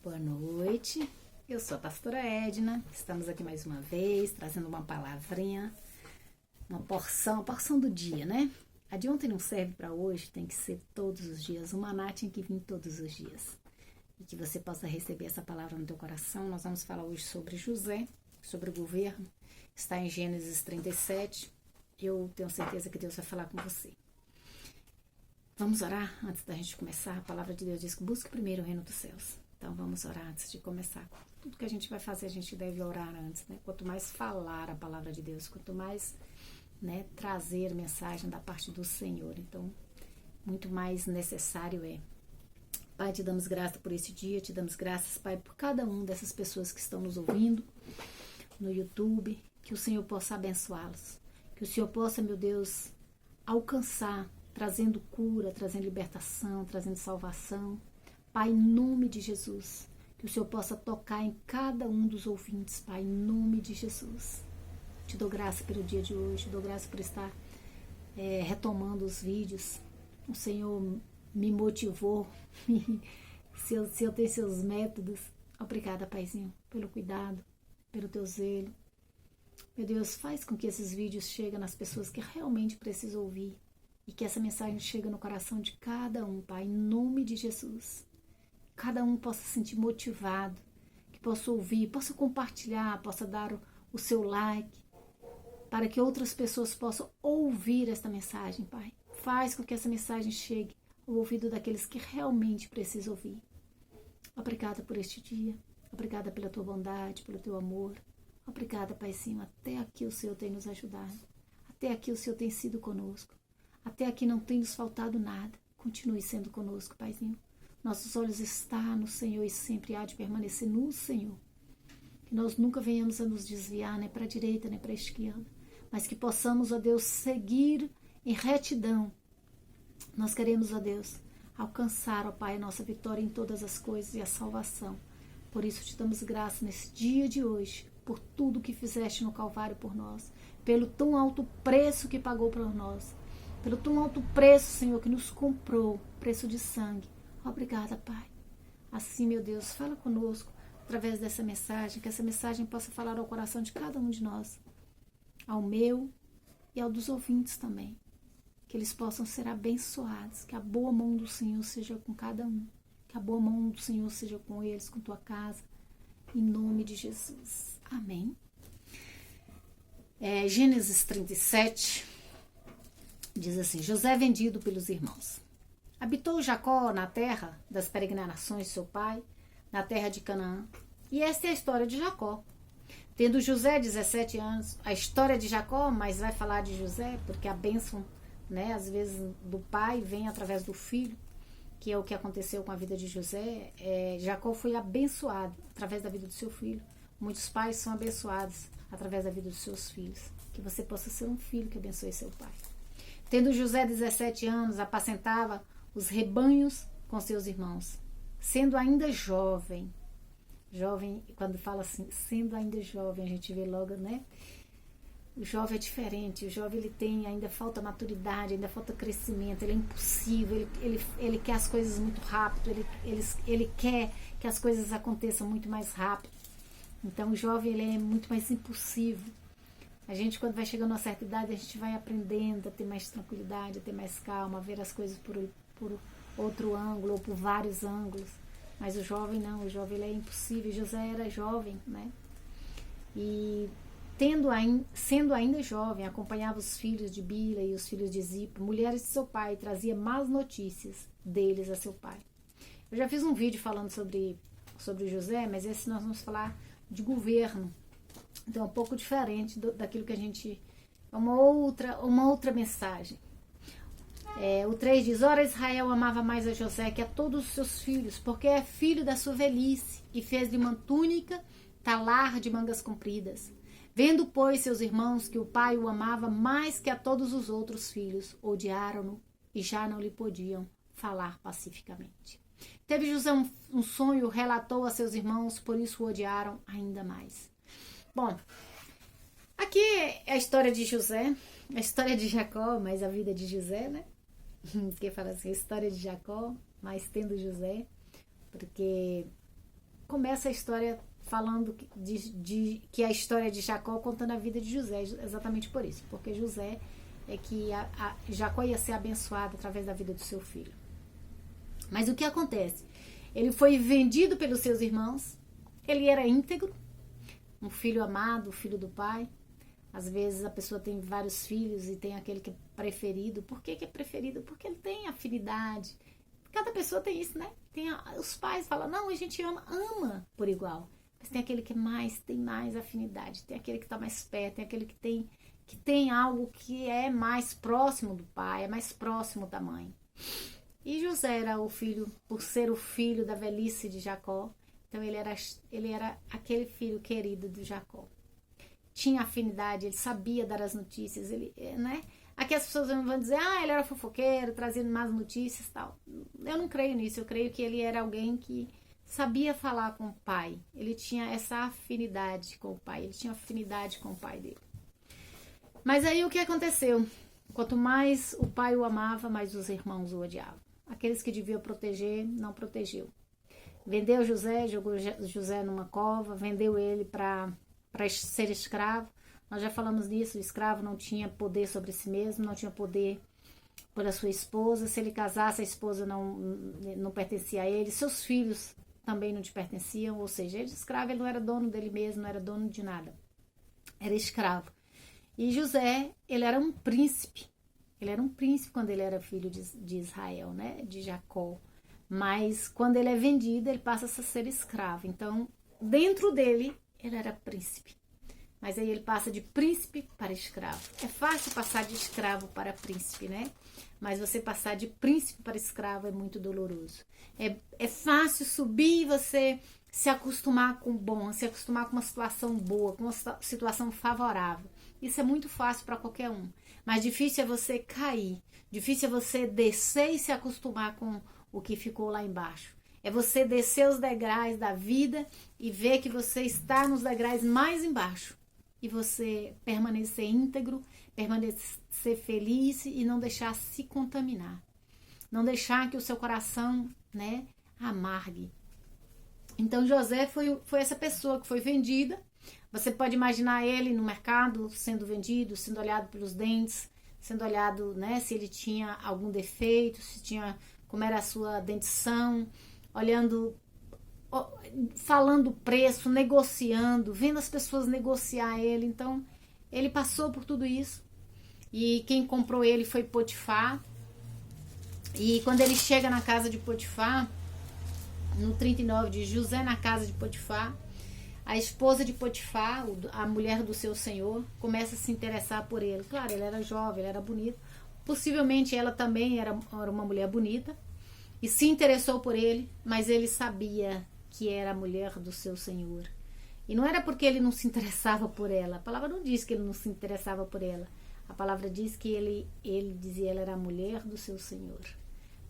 Boa noite, eu sou a pastora Edna, estamos aqui mais uma vez, trazendo uma palavrinha, uma porção do dia, né? A de ontem não serve para hoje, tem que ser todos os dias, o maná tinha que vir todos os dias. E que você possa receber essa palavra no teu coração. Nós vamos falar hoje sobre José, sobre o governo, está em Gênesis 37, eu tenho certeza que Deus vai falar com você. Vamos orar antes da gente começar. A palavra de Deus diz que busque primeiro o reino dos céus. Então vamos orar antes de começar. Tudo que a gente vai fazer, a gente deve orar antes, né? Quanto mais falar a palavra de Deus, quanto mais, né, trazer mensagem da parte do Senhor. Então, muito mais necessário é. Pai, te damos graça por esse dia, te damos graças, Pai, por cada uma dessas pessoas que estão nos ouvindo no YouTube, que o Senhor possa abençoá-los, que o Senhor possa, meu Deus, alcançar, trazendo cura, trazendo libertação, trazendo salvação. Pai, em nome de Jesus, que o Senhor possa tocar em cada um dos ouvintes, Pai, em nome de Jesus. Te dou graça pelo dia de hoje, te dou graça por estar retomando os vídeos. O Senhor me motivou, se eu tenho seus métodos. Obrigada, Paizinho, pelo cuidado, pelo teu zelo. Meu Deus, faz com que esses vídeos cheguem nas pessoas que realmente precisam ouvir e que essa mensagem chegue no coração de cada um, Pai, em nome de Jesus. Cada um possa se sentir motivado, que possa ouvir, possa compartilhar, possa dar o seu like, para que outras pessoas possam ouvir esta mensagem, Pai. Faz com que essa mensagem chegue ao ouvido daqueles que realmente precisam ouvir. Obrigada por este dia, obrigada pela tua bondade, pelo teu amor. Obrigada, Paizinho, até aqui o Senhor tem nos ajudado, até aqui o Senhor tem sido conosco, até aqui não tem nos faltado nada. Continue sendo conosco, Paizinho. Nossos olhos estão no Senhor e sempre há de permanecer no Senhor. Que nós nunca venhamos a nos desviar, nem para a direita, nem para a esquerda, mas que possamos, ó Deus, seguir em retidão. Nós queremos, ó Deus, alcançar, ó Pai, a nossa vitória em todas as coisas e a salvação. Por isso te damos graça nesse dia de hoje, por tudo que fizeste no Calvário por nós, pelo tão alto preço que pagou por nós, pelo tão alto preço, Senhor, que nos comprou, preço de sangue. Obrigada, Pai. Assim, meu Deus, fala conosco através dessa mensagem, que essa mensagem possa falar ao coração de cada um de nós, ao meu e ao dos ouvintes também, que eles possam ser abençoados, que a boa mão do Senhor seja com cada um, que a boa mão do Senhor seja com eles, com tua casa, em nome de Jesus. Amém. Gênesis 37 diz assim: José vendido pelos irmãos. Habitou Jacó na terra das peregrinações de seu pai, na terra de Canaã. E esta é a história de Jacó. Tendo José 17 anos, a história de Jacó, mas vai falar de José, porque a bênção, né, às vezes do pai vem através do filho, que é o que aconteceu com a vida de José. Jacó foi abençoado através da vida do seu filho. Muitos pais são abençoados através da vida dos seus filhos. Que você possa ser um filho que abençoe seu pai. Tendo José 17 anos, apacentava os rebanhos com seus irmãos, sendo ainda jovem. Jovem, quando fala assim, sendo ainda jovem, a gente vê logo, né? O jovem é diferente, o jovem ainda falta maturidade, ainda falta crescimento, ele é impulsivo, ele quer as coisas muito rápido, ele quer que as coisas aconteçam muito mais rápido. Então o jovem, ele é muito mais impulsivo. A gente, quando vai chegando a uma certa idade, a gente vai aprendendo a ter mais tranquilidade, a ter mais calma, a ver as coisas por outro ângulo ou por vários ângulos. Mas o jovem não, o jovem ele é impossível. José era jovem, né? E sendo ainda jovem, acompanhava os filhos de Bila e os filhos de Zipa, mulheres de seu pai, e trazia más notícias deles a seu pai. Eu já fiz um vídeo falando sobre José, mas esse nós vamos falar de governo. Então é um pouco diferente daquilo que a gente... É uma outra mensagem. O 3 diz: Ora, Israel amava mais a José que a todos os seus filhos, porque é filho da sua velhice, e fez-lhe uma túnica, talar de mangas compridas. Vendo, pois, seus irmãos que o pai o amava mais que a todos os outros filhos, odiaram-no e já não lhe podiam falar pacificamente. Teve José um sonho, relatou a seus irmãos, por isso o odiaram ainda mais. Bom, aqui é a história de José, a história de Jacó, mas a vida de José, né? Que fala assim, a história de Jacó, mas tendo José, porque começa a história falando que a história de Jacó contando a vida de José, exatamente por isso, porque José é que Jacó ia ser abençoado através da vida do seu filho. Mas o que acontece? Ele foi vendido pelos seus irmãos, ele era íntegro, um filho amado, o filho do pai. Às vezes a pessoa tem vários filhos e tem aquele que é preferido. Por que é preferido? Porque ele tem afinidade. Cada pessoa tem isso, né? Os pais falam, não, a gente ama por igual. Mas tem aquele que tem mais afinidade, tem aquele que está mais perto, tem aquele que tem algo que é mais próximo do pai, é mais próximo da mãe. E José era o filho, por ser o filho da velhice de Jacó, então ele era aquele filho querido de Jacó. Tinha afinidade, ele sabia dar as notícias, né? Aqui as pessoas vão dizer, ele era fofoqueiro, trazendo más notícias e tal. Eu não creio nisso, eu creio que ele era alguém que sabia falar com o pai. Ele tinha essa afinidade com o pai, ele tinha afinidade com o pai dele. Mas aí o que aconteceu? Quanto mais o pai o amava, mais os irmãos o odiavam. Aqueles que deviam proteger, não protegeu. Vendeu José, jogou José numa cova, vendeu ele para ser escravo. Nós já falamos nisso, o escravo não tinha poder sobre si mesmo, não tinha poder por a sua esposa. Se ele casasse, a esposa não pertencia a ele. Seus filhos também não te pertenciam, ou seja, ele escravo, ele não era dono dele mesmo, não era dono de nada. Era escravo. E José, ele era um príncipe. Ele era um príncipe quando ele era filho de Israel, né? De Jacó. Mas quando ele é vendido, ele passa a ser escravo. Então, dentro dele, ele era príncipe. Mas aí ele passa de príncipe para escravo. É fácil passar de escravo para príncipe, né? Mas você passar de príncipe para escravo é muito doloroso. É fácil subir e você se acostumar com o bom, se acostumar com uma situação boa, com uma situação favorável. Isso é muito fácil para qualquer um. Mas difícil é você cair. Difícil é você descer e se acostumar com o que ficou lá embaixo. É você descer os degraus da vida e ver que você está nos degraus mais embaixo. E você permanecer íntegro, permanecer feliz e não deixar se contaminar. Não deixar que o seu coração, né, amargue. Então José foi essa pessoa que foi vendida. Você pode imaginar ele no mercado sendo vendido, sendo olhado pelos dentes, sendo olhado, né, se ele tinha algum defeito, como era a sua dentição, olhando, falando preço, negociando, vendo as pessoas negociar ele. Então, ele passou por tudo isso. E quem comprou ele foi Potifar. E quando ele chega na casa de Potifar, no 39 de José na casa de Potifar, a esposa de Potifar, a mulher do seu senhor, começa a se interessar por ele. Claro, ele era jovem, ele era bonito. Possivelmente ela também era uma mulher bonita. E se interessou por ele, mas ele sabia que era a mulher do seu senhor. E não era porque ele não se interessava por ela. A palavra não diz que ele não se interessava por ela. A palavra diz que ele dizia que ela era a mulher do seu senhor.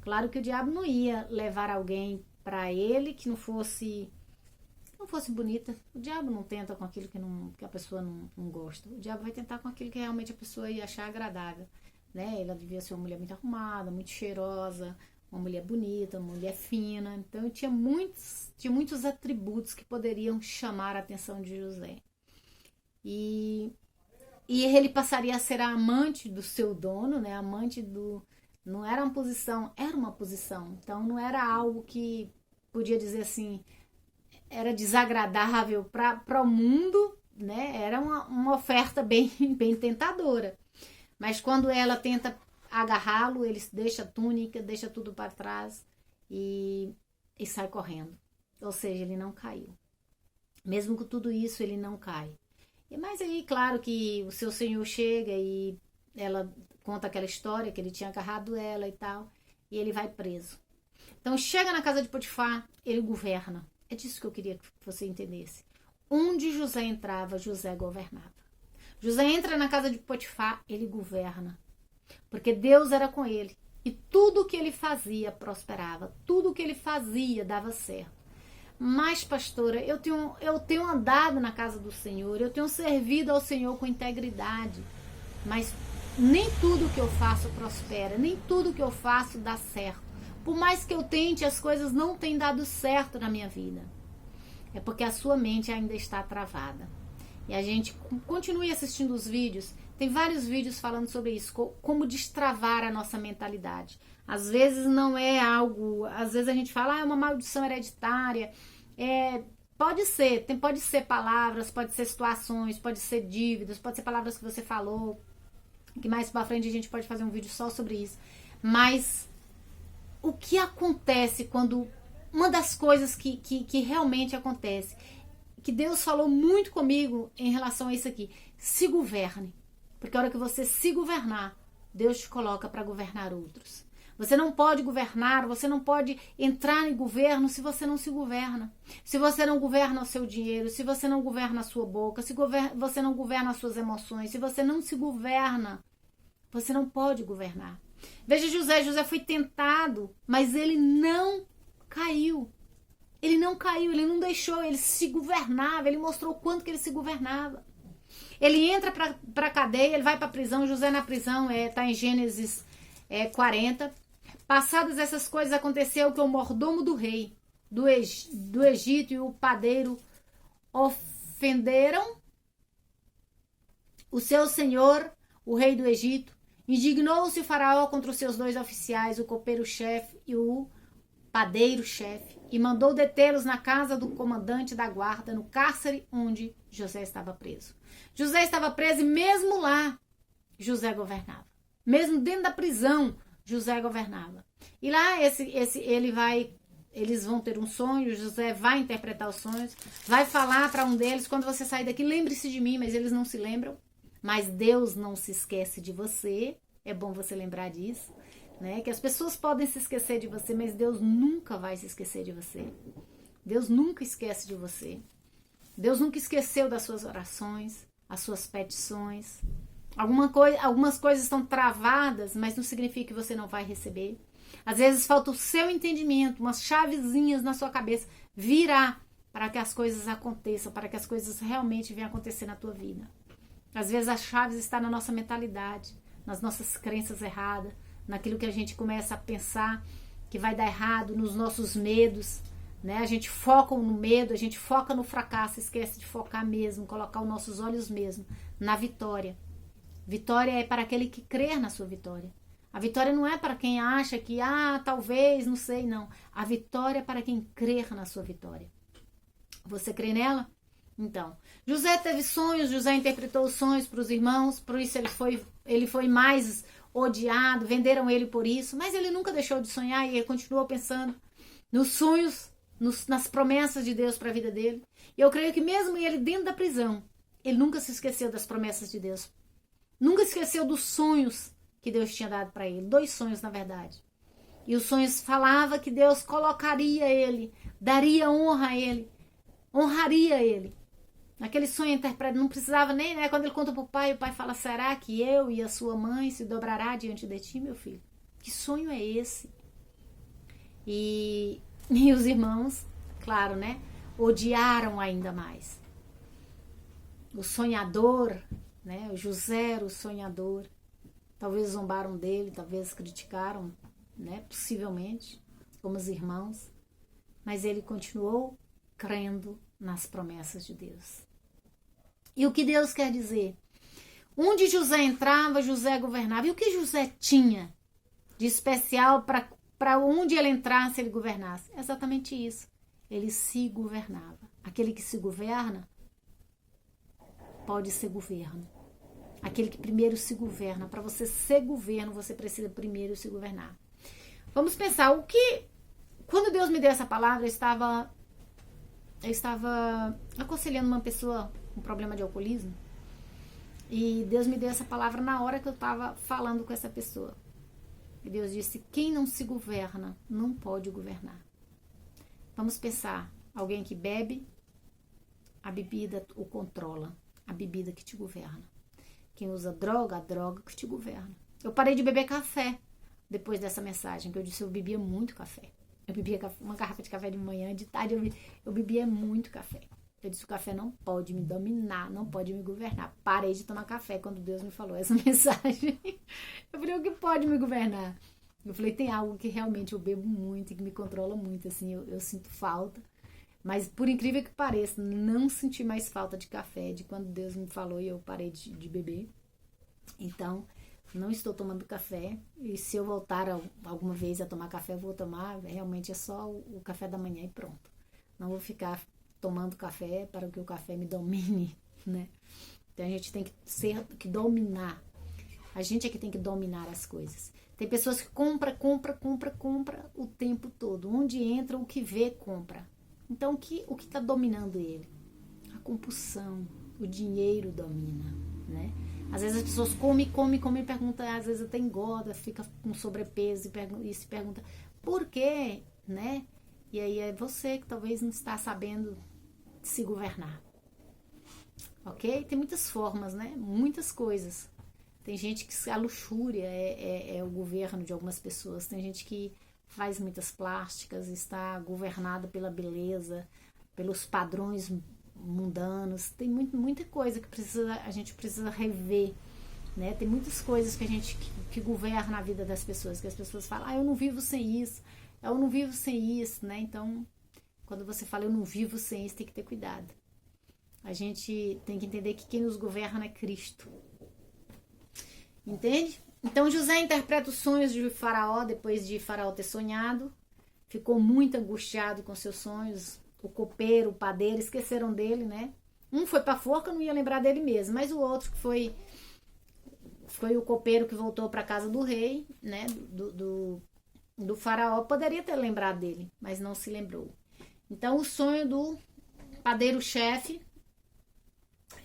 Claro que o diabo não ia levar alguém para ele que não fosse bonita. O diabo não tenta com aquilo que a pessoa não gosta. O diabo vai tentar com aquilo que realmente a pessoa ia achar agradável, né? Ela devia ser uma mulher muito arrumada, muito cheirosa, uma mulher bonita, uma mulher fina. Então tinha muitos atributos que poderiam chamar a atenção de José. E ele passaria a ser a amante do seu dono, né? Amante do... Não era uma posição, era uma posição. Então não era algo que podia dizer assim, era desagradável para o mundo, né? Era uma oferta bem tentadora. Mas quando ela tenta agarrá-lo, ele deixa a túnica, deixa tudo para trás e sai correndo. Ou seja, ele não caiu. Mesmo com tudo isso, ele não cai. Mas aí, claro que o seu senhor chega e ela conta aquela história que ele tinha agarrado ela e tal, e ele vai preso. Então chega na casa de Potifar, ele governa. É disso que eu queria que você entendesse. Onde José entrava, José governava. José entra na casa de Potifar, ele governa. Porque Deus era com ele. E tudo que ele fazia prosperava. Tudo que ele fazia dava certo. Mas, pastora, eu tenho andado na casa do Senhor, eu tenho servido ao Senhor com integridade. Mas nem tudo que eu faço prospera, nem tudo que eu faço dá certo. Por mais que eu tente, as coisas não têm dado certo na minha vida. é porque a sua mente ainda está travada. E a gente continue assistindo os vídeos. Tem vários vídeos falando sobre isso, como destravar a nossa mentalidade. Às vezes não é algo, às vezes a gente fala, é uma maldição hereditária. Pode ser palavras, pode ser situações, pode ser dívidas, pode ser palavras que você falou, que mais pra frente a gente pode fazer um vídeo só sobre isso. Mas o que acontece quando, uma das coisas que realmente acontece, que Deus falou muito comigo em relação a isso aqui, se governe. Porque a hora que você se governar, Deus te coloca para governar outros. Você não pode governar, você não pode entrar em governo se você não se governa. Se você não governa o seu dinheiro, se você não governa a sua boca, se você não governa as suas emoções, se você não se governa, você não pode governar. Veja José foi tentado, mas ele não caiu. Ele não caiu, ele não deixou, ele se governava, ele mostrou o quanto que ele se governava. Ele entra para a cadeia, ele vai para a prisão, José na prisão, está em Gênesis 40. Passadas essas coisas, aconteceu que o mordomo do rei do Egito e o padeiro ofenderam o seu senhor, o rei do Egito. Indignou-se o faraó contra os seus 2 oficiais, o copeiro-chefe e o padeiro-chefe, e mandou detê-los na casa do comandante da guarda, no cárcere onde José estava preso. José estava preso e mesmo lá, José governava. Mesmo dentro da prisão, José governava. E lá eles vão ter um sonho, José vai interpretar os sonhos, vai falar para um deles, quando você sair daqui, lembre-se de mim, mas eles não se lembram. Mas Deus não se esquece de você, é bom você lembrar disso, né? Que as pessoas podem se esquecer de você, mas Deus nunca vai se esquecer de você. Deus nunca esquece de você. Deus nunca esqueceu das suas orações, as suas petições. Algumas coisas estão travadas, mas não significa que você não vai receber. Às vezes falta o seu entendimento, umas chavezinhas na sua cabeça, virar para que as coisas aconteçam, para que as coisas realmente venham acontecer na tua vida. Às vezes a chave está na nossa mentalidade, nas nossas crenças erradas, naquilo que a gente começa a pensar que vai dar errado, nos nossos medos, né? A gente foca no medo, a gente foca no fracasso, esquece de focar mesmo, colocar os nossos olhos mesmo na vitória. Vitória é para aquele que crer na sua vitória. A vitória não é para quem acha que, talvez, não sei, não. A vitória é para quem crer na sua vitória. Você crê nela? Então, José teve sonhos, José interpretou os sonhos para os irmãos, por isso ele foi mais odiado, venderam ele por isso, mas ele nunca deixou de sonhar e ele continuou pensando nos sonhos, nas promessas de Deus para a vida dele. E eu creio que mesmo ele dentro da prisão, ele nunca se esqueceu das promessas de Deus. Nunca esqueceu dos sonhos que Deus tinha dado para ele. 2 sonhos, na verdade. E os sonhos falavam que Deus colocaria ele, daria honra a ele, honraria ele. Naquele sonho interpreta, não precisava nem, né? Quando ele conta pro pai, o pai fala, será que eu e a sua mãe se dobrará diante de ti, meu filho? Que sonho é esse? E os irmãos, claro, né? Odiaram ainda mais. O sonhador, né? O José era o sonhador. Talvez zombaram dele, talvez criticaram, né? Possivelmente, como os irmãos. Mas ele continuou crendo nas promessas de Deus. E o que Deus quer dizer? Onde José entrava, José governava. E o que José tinha de especial para onde ele entrasse, ele governasse? Exatamente isso. Ele se governava. Aquele que se governa pode ser governo. Aquele que primeiro se governa. Para você ser governo, você precisa primeiro se governar. Vamos pensar, quando Deus me deu essa palavra, eu estava aconselhando uma pessoa com problema de alcoolismo. E Deus me deu essa palavra na hora que eu estava falando com essa pessoa. E Deus disse, quem não se governa, não pode governar. Vamos pensar, alguém que bebe, a bebida o controla. A bebida que te governa. Quem usa droga, a droga que te governa. Eu parei de beber café depois dessa mensagem, que eu disse, eu bebia muito café. Eu bebia uma garrafa de café de manhã, de tarde eu bebia muito café. Eu disse, o café não pode me dominar, não pode me governar. Parei de tomar café quando Deus me falou essa mensagem. Eu falei, o que pode me governar? Eu falei, tem algo que realmente eu bebo muito e que me controla muito, assim, eu sinto falta. Mas por incrível que pareça, não senti mais falta de café de quando Deus me falou e eu parei de beber. Então, não estou tomando café. E se eu voltar alguma vez a tomar café, eu vou tomar. Realmente é só o café da manhã e pronto. Não vou ficar tomando café para que o café me domine, né? Então a gente tem que dominar. A gente é que tem que dominar as coisas. Tem pessoas que compra o tempo todo. Onde entra, o que vê, compra. Então, o que está dominando ele? A compulsão, o dinheiro domina, né? Às vezes as pessoas comem e perguntam, às vezes até engorda, fica com sobrepeso e se pergunta por quê, né? E aí é você que talvez não está sabendo se governar, ok? Tem muitas formas, né? Muitas coisas. Tem gente que a luxúria é o governo de algumas pessoas, tem gente que faz muitas plásticas, está governada pela beleza, pelos padrões mundanos. Tem muita coisa que a gente precisa rever, né? Tem muitas coisas que governa a vida das pessoas, que as pessoas falam, eu não vivo sem isso, eu não vivo sem isso, né? Então, quando você fala eu não vivo sem isso, tem que ter cuidado. A gente tem que entender que quem nos governa é Cristo. Entende? Então José interpreta os sonhos de Faraó depois de Faraó ter sonhado. Ficou muito angustiado com seus sonhos. O copeiro, o padeiro, esqueceram dele, né? Um foi pra forca, não ia lembrar dele mesmo. Mas o outro que foi o copeiro que voltou para casa do rei, né? Do Faraó, poderia ter lembrado dele, mas não se lembrou. Então o sonho do padeiro-chefe,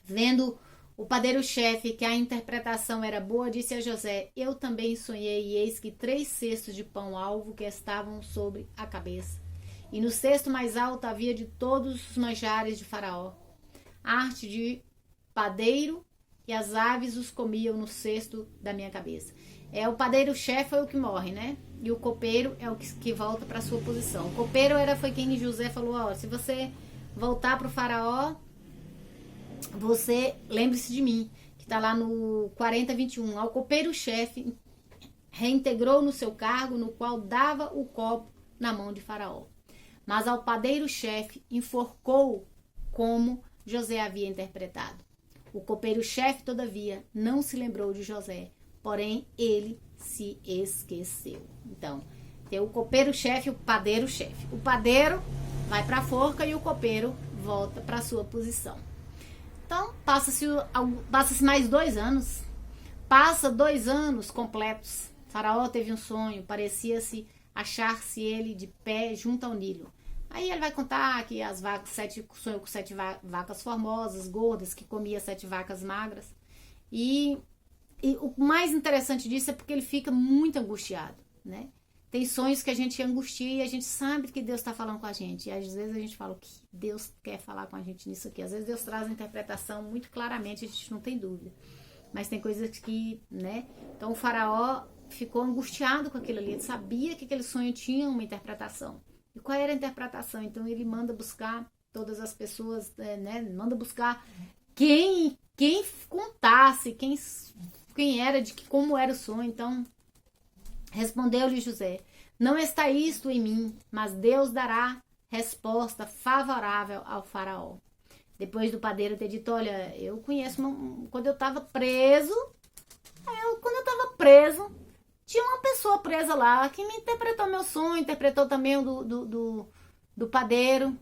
vendo o padeiro-chefe que a interpretação era boa, disse a José, eu também sonhei e eis que 3 cestos de pão alvo que estavam sobre a cabeça. E no cesto mais alto havia de todos os manjares de Faraó, arte de padeiro, e as aves os comiam no cesto da minha cabeça. O padeiro-chefe é o que morre, né? E o copeiro é o que volta para sua posição. O copeiro foi quem José falou, se você voltar para o Faraó, você lembre-se de mim, que está lá no 40:21. Ao copeiro-chefe reintegrou no seu cargo, no qual dava o copo na mão de Faraó. Mas ao padeiro-chefe enforcou como José havia interpretado. O copeiro-chefe, todavia, não se lembrou de José, porém ele se esqueceu. Então, tem o copeiro-chefe e o padeiro-chefe. O padeiro vai para a forca e o copeiro volta para sua posição. Então, passa-se mais 2 anos. Passa 2 anos completos. Faraó teve um sonho, parecia-se achar-se ele de pé junto ao Nilo. Aí ele vai contar que as vacas, sonhou com 7 vacas formosas, gordas, que comia 7 vacas magras. E o mais interessante disso é porque ele fica muito angustiado, né? Tem sonhos que a gente angustia e a gente sabe que Deus está falando com a gente. E às vezes a gente fala o que Deus quer falar com a gente nisso aqui. Às vezes Deus traz a interpretação muito claramente, a gente não tem dúvida. Mas tem coisas que, né? Então o Faraó ficou angustiado com aquilo ali. Ele sabia que aquele sonho tinha uma interpretação. E qual era a interpretação? Então ele manda buscar todas as pessoas, né? Manda buscar quem contasse, quem era, como era o sonho. Então respondeu-lhe José, não está isto em mim, mas Deus dará resposta favorável ao Faraó. Depois do padeiro ter dito, olha, eu conheço, quando eu estava preso, tinha uma pessoa presa lá que me interpretou meu sonho, interpretou também o do padeiro.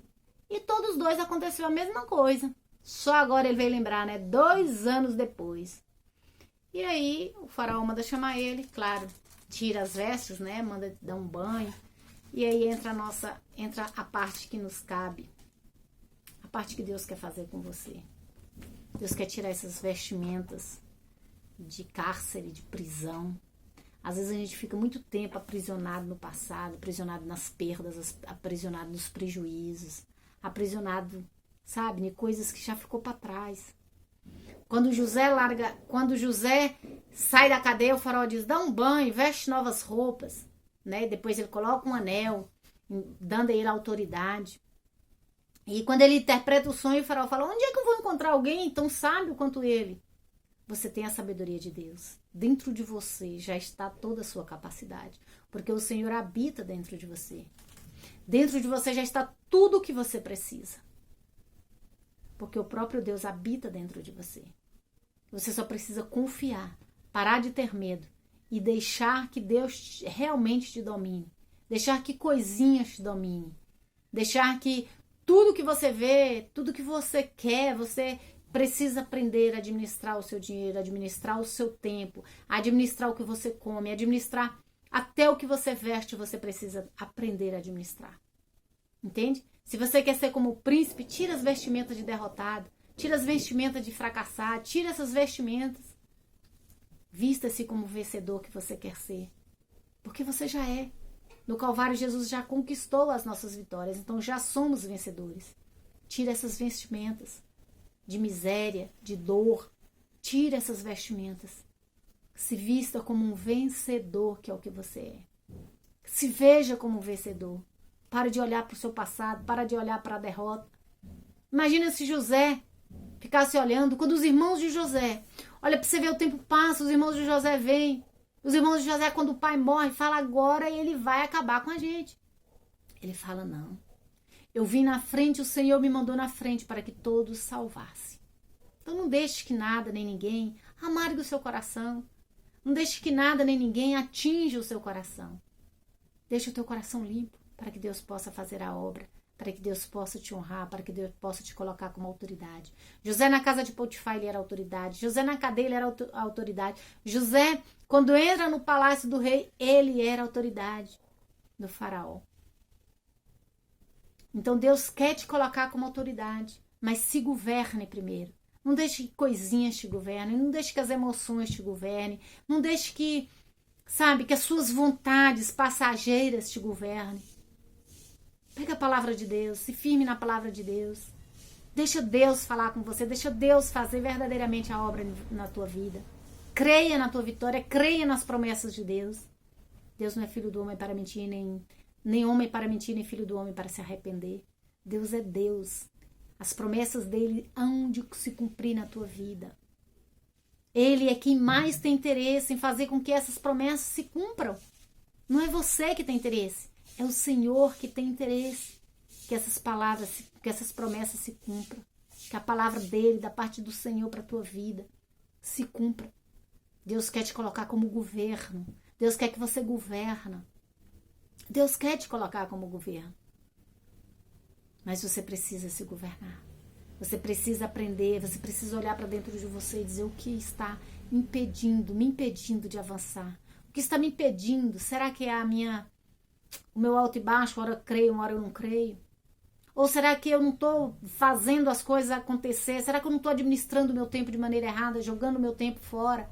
E todos os dois aconteceu a mesma coisa. Só agora ele veio lembrar, né? 2 anos depois. E aí o faraó manda chamar ele, claro, tira as vestes, né? Manda dar um banho. E aí entra a parte que nos cabe. A parte que Deus quer fazer com você. Deus quer tirar essas vestimentas de cárcere, de prisão. Às vezes a gente fica muito tempo aprisionado no passado, aprisionado nas perdas, aprisionado nos prejuízos, aprisionado, sabe, em coisas que já ficou para trás. Quando José sai da cadeia, o faraó diz, dá um banho, veste novas roupas, né? Depois ele coloca um anel, dando a ele autoridade. E quando ele interpreta o sonho, o faraó fala, onde é que eu vou encontrar alguém tão sábio quanto ele? Você tem a sabedoria de Deus. Dentro de você já está toda a sua capacidade. Porque o Senhor habita dentro de você. Dentro de você já está tudo o que você precisa. Porque o próprio Deus habita dentro de você. Você só precisa confiar, parar de ter medo e deixar que Deus realmente te domine. Deixar que coisinhas te domine. Deixar que tudo que você vê, tudo que você quer, você precisa aprender a administrar o seu dinheiro, administrar o seu tempo, administrar o que você come, administrar até o que você veste, você precisa aprender a administrar. Entende? Se você quer ser como o príncipe, tira as vestimentas de derrotado, tira as vestimentas de fracassado, tira essas vestimentas. Vista-se como o vencedor que você quer ser. Porque você já é. No Calvário, Jesus já conquistou as nossas vitórias, então já somos vencedores. Tira essas vestimentas de miséria, de dor. Tira essas vestimentas. Se vista como um vencedor, que é o que você é. Se veja como um vencedor. Para de olhar para o seu passado, para de olhar para a derrota. Imagina se José ficasse olhando, quando os irmãos de José, olha para você ver, o tempo passa, os irmãos de José vêm. Os irmãos de José, quando o pai morre, fala agora ele vai acabar com a gente. Ele fala, não. Eu vim na frente, o Senhor me mandou na frente para que todos salvassem. Então não deixe que nada nem ninguém amargue o seu coração. Não deixe que nada nem ninguém atinja o seu coração. Deixe o teu coração limpo para que Deus possa fazer a obra, para que Deus possa te honrar, para que Deus possa te colocar como autoridade. José na casa de Potifar, ele era autoridade. José na cadeia, ele era autoridade. José, quando entra no palácio do rei, ele era autoridade do faraó. Então Deus quer te colocar como autoridade, mas se governe primeiro. Não deixe que coisinhas te governem, não deixe que as emoções te governem, não deixe que, sabe, que as suas vontades passageiras te governem. Pega a palavra de Deus, se firme na palavra de Deus. Deixa Deus falar com você, deixa Deus fazer verdadeiramente a obra na tua vida. Creia na tua vitória, creia nas promessas de Deus. Deus não é filho do homem para mentir, nem homem para mentir, nem filho do homem para se arrepender. Deus é Deus. As promessas dele hão de se cumprir na tua vida. Ele é quem mais tem interesse em fazer com que essas promessas se cumpram. Não é você que tem interesse. É o Senhor que tem interesse que essas palavras, que essas promessas se cumpram. Que a palavra dele, da parte do Senhor para a tua vida, se cumpra. Deus quer te colocar como governo. Deus quer que você governa. Deus quer te colocar como governo. Mas você precisa se governar. Você precisa aprender, você precisa olhar para dentro de você e dizer o que está me impedindo de avançar. O que está me impedindo? Será que é o meu alto e baixo, uma hora eu creio, uma hora eu não creio? Ou será que eu não estou fazendo as coisas acontecer? Será que eu não estou administrando o meu tempo de maneira errada, jogando o meu tempo fora?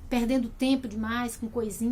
Perdendo tempo demais com coisinhas?